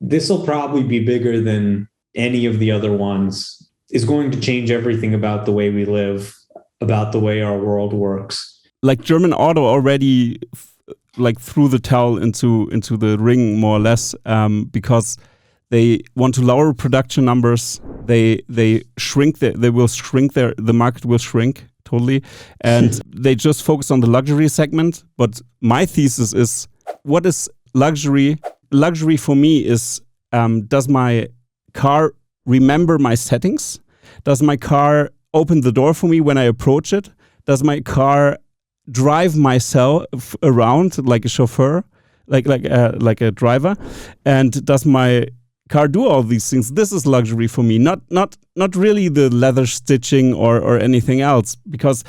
this will probably be bigger than any of the other ones, is going to change everything about the way we live, about the way our world works. Like German Auto already like threw the towel into the ring more or less, because they want to lower production numbers. They will shrink the market will shrink totally, and they just focus on the luxury segment. But my thesis is, what is luxury? Luxury for me is, does my car remember my settings? Does my car open the door for me when I approach it? Does my car drive myself around like a chauffeur, like a driver? And does my car do all these things? This is luxury for me, not really the leather stitching or anything else, because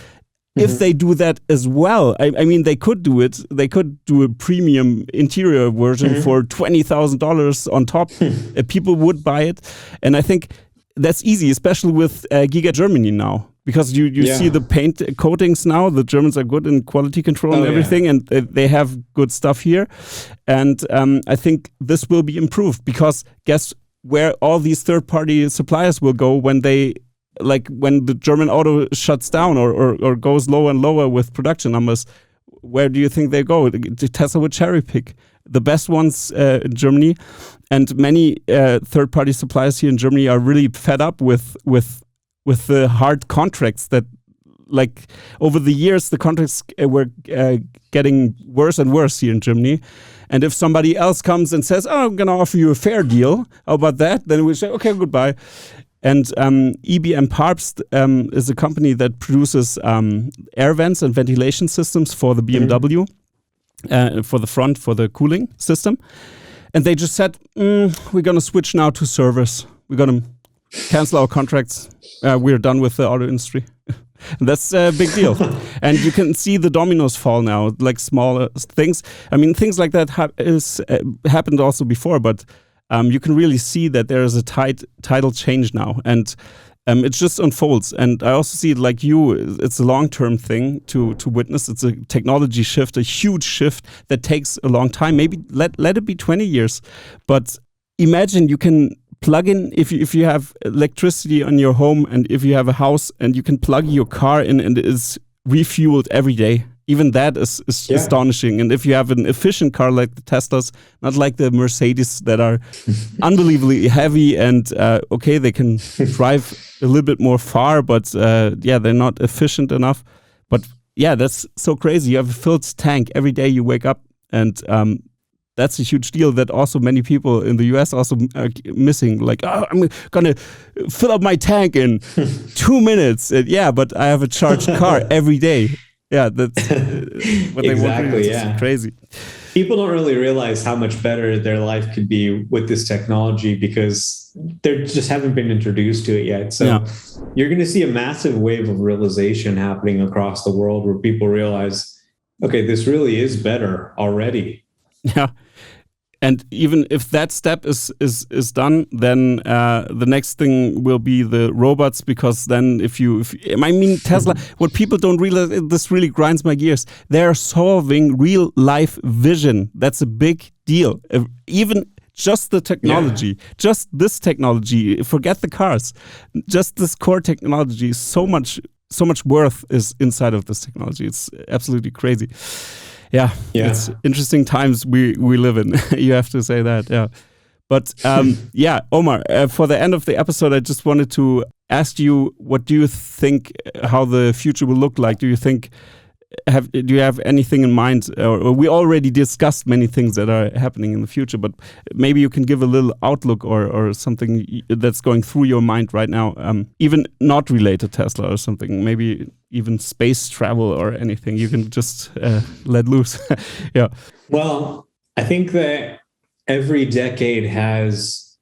if they do that as well, I mean, they could do it. They could do a premium interior version for $20,000 on top. People would buy it. And I think that's easy, especially with Giga Germany now, because you see the paint coatings now. The Germans are good in quality control and everything, and they have good stuff here. And I think this will be improved, because guess where all these third-party suppliers will go when the German Auto shuts down or goes lower and lower with production numbers? Where do you think they go? Tesla would cherry pick the best ones in Germany, and many third-party suppliers here in Germany are really fed up with the hard contracts that, like, over the years, the contracts were getting worse and worse here in Germany. And if somebody else comes and says, "Oh, I'm going to offer you a fair deal," how about that? Then we say, "Okay, goodbye." And EBM Papst is a company that produces air vents and ventilation systems for the BMW, for the front, for the cooling system. And they just said, we're going to switch now to service. We're going to cancel our contracts. We're done with the auto industry. And that's a big deal. And you can see the dominoes fall now, like smaller things. I mean, things like that happened also before, but you can really see that there is a tidal change now, and it just unfolds. And I also see it like you. It's a long-term thing to witness. It's a technology shift, a huge shift that takes a long time. Maybe let it be 20 years. But imagine you can plug in, if you have electricity on your home, and if you have a house, and you can plug your car in and it is refueled every day. Even that is astonishing. And if you have an efficient car like the Teslas, not like the Mercedes that are unbelievably heavy and, they can drive a little bit more far, but they're not efficient enough. But yeah, that's so crazy. You have a filled tank every day you wake up, and that's a huge deal that also many people in the US also are missing. Like, I'm going to fill up my tank in 2 minutes. But I have a charged car every day. Yeah, that's what they want. Exactly, It's crazy. People don't really realize how much better their life could be with this technology, because they just haven't been introduced to it yet. So you're going to see a massive wave of realization happening across the world, where people realize, okay, this really is better already. Yeah. And even if that step is done, then the next thing will be the robots, because then Tesla, what people don't realize, this really grinds my gears. They're solving real life vision. That's a big deal. Even just the technology, just this technology, forget the cars, just this core technology, so much worth is inside of this technology. It's absolutely crazy. Yeah, it's interesting times we live in. You have to say that, yeah. But Omar, for the end of the episode, I just wanted to ask you, what do you think how the future will look like? Do you have anything in mind? Or we already discussed many things that are happening in the future, but maybe you can give a little outlook or something that's going through your mind right now, even not related to Tesla or something, maybe even space travel or anything. You can just let loose. Yeah. Well, I think that every decade has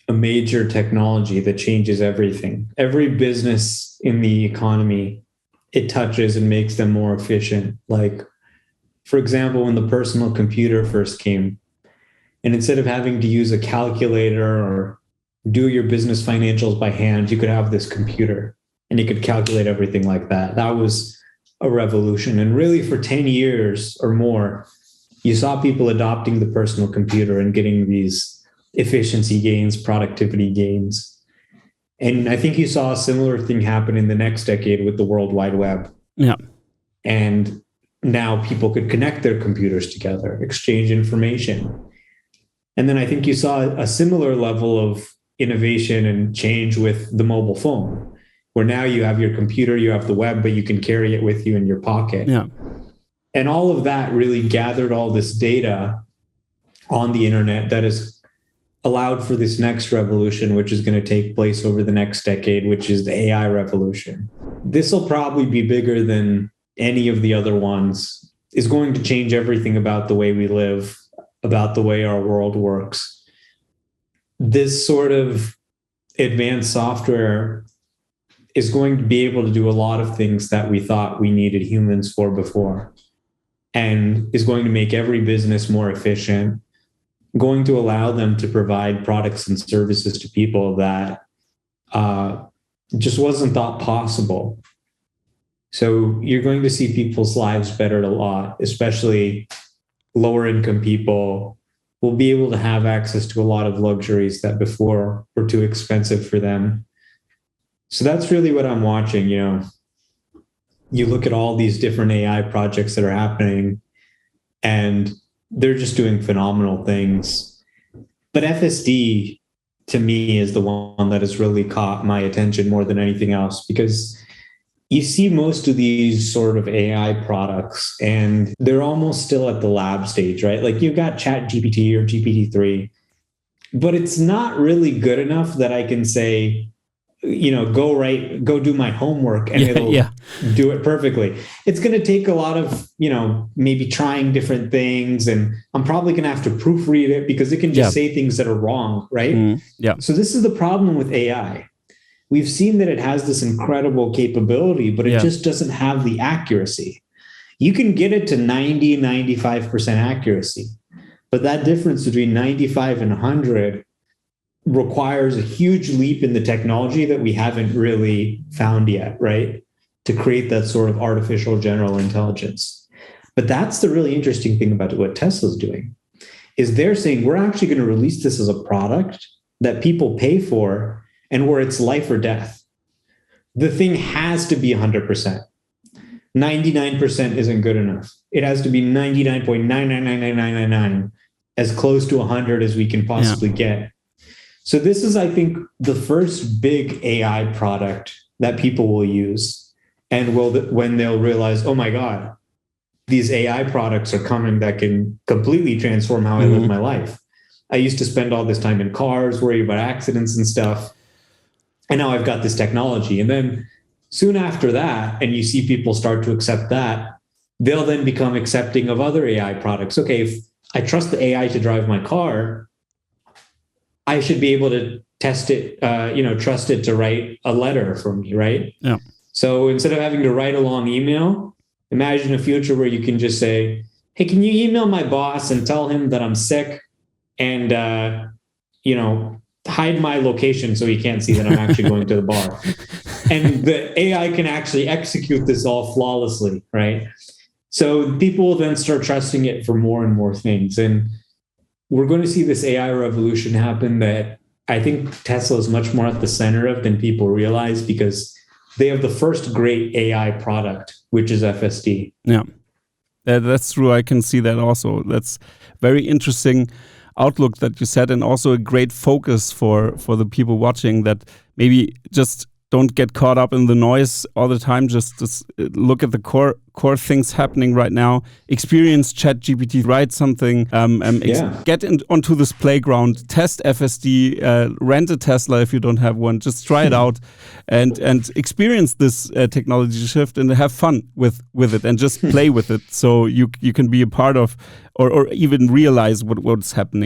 a major technology that changes everything. Every business in the economy, it touches and makes them more efficient. Like, for example, when the personal computer first came, and instead of having to use a calculator or do your business financials by hand, you could have this computer and you could calculate everything like that. That was a revolution. And really, for 10 years or more, you saw people adopting the personal computer and getting these efficiency gains, productivity gains. And I think you saw a similar thing happen in the next decade with the World Wide Web. Yeah. And now people could connect their computers together, exchange information. And then I think you saw a similar level of innovation and change with the mobile phone, where now you have your computer, you have the web, but you can carry it with you in your pocket. Yeah. And all of that really gathered all this data on the internet that has allowed for this next revolution, which is going to take place over the next decade, which is the AI revolution. This will probably be bigger than any of the other ones. It's going to change everything about the way we live, about the way our world works. This sort of advanced software is going to be able to do a lot of things that we thought we needed humans for before, and is going to make every business more efficient, going to allow them to provide products and services to people that just wasn't thought possible. So you're going to see people's lives bettered a lot, especially lower income people will be able to have access to a lot of luxuries that before were too expensive for them. So that's really what I'm watching. You look at all these different AI projects that are happening, and they're just doing phenomenal things. But FSD, to me, is the one that has really caught my attention more than anything else, because you see most of these sort of AI products and they're almost still at the lab stage, right? Like you've got ChatGPT or GPT-3, but it's not really good enough that I can say, go do my homework and it'll do it perfectly. It's going to take a lot of, maybe trying different things. And I'm probably going to have to proofread it because it can just say things that are wrong, right? So this is the problem with AI. We've seen that it has this incredible capability, but it just doesn't have the accuracy. You can get it to 90, 95% accuracy, but that difference between 95 and 100 requires a huge leap in the technology that we haven't really found yet, right? To create that sort of artificial general intelligence. But that's the really interesting thing about what Tesla's doing, is they're saying we're actually going to release this as a product that people pay for and where it's life or death. The thing has to be 100%. 99% isn't good enough. It has to be 99.9999999, as close to 100 as we can possibly get. So this is, I think, the first big AI product that people will use, and when they'll realize, oh my God, these AI products are coming that can completely transform how I live my life. I used to spend all this time in cars, worry about accidents and stuff. And now I've got this technology. And then soon after that, and you see people start to accept that, they'll then become accepting of other AI products. Okay, if I trust the AI to drive my car, I should be able to trust it to write a letter for me, right? Yeah. So instead of having to write a long email, imagine a future where you can just say, hey, can you email my boss and tell him that I'm sick and, hide my location so he can't see that I'm actually going to the bar. And the AI can actually execute this all flawlessly, right? So people will then start trusting it for more and more things. And we're going to see this AI revolution happen that I think Tesla is much more at the center of than people realize, because they have the first great AI product, which is FSD. Yeah, that's true. I can see that also. That's very interesting outlook that you said, and also a great focus for the people watching, that maybe just don't get caught up in the noise all the time. Just look at the core things happening right now. Experience ChatGPT, write something, get onto this playground, test FSD, rent a Tesla if you don't have one. Just try it out and experience this technology shift and have fun with it and just play with it, so you can be a part of or even realize what's happening.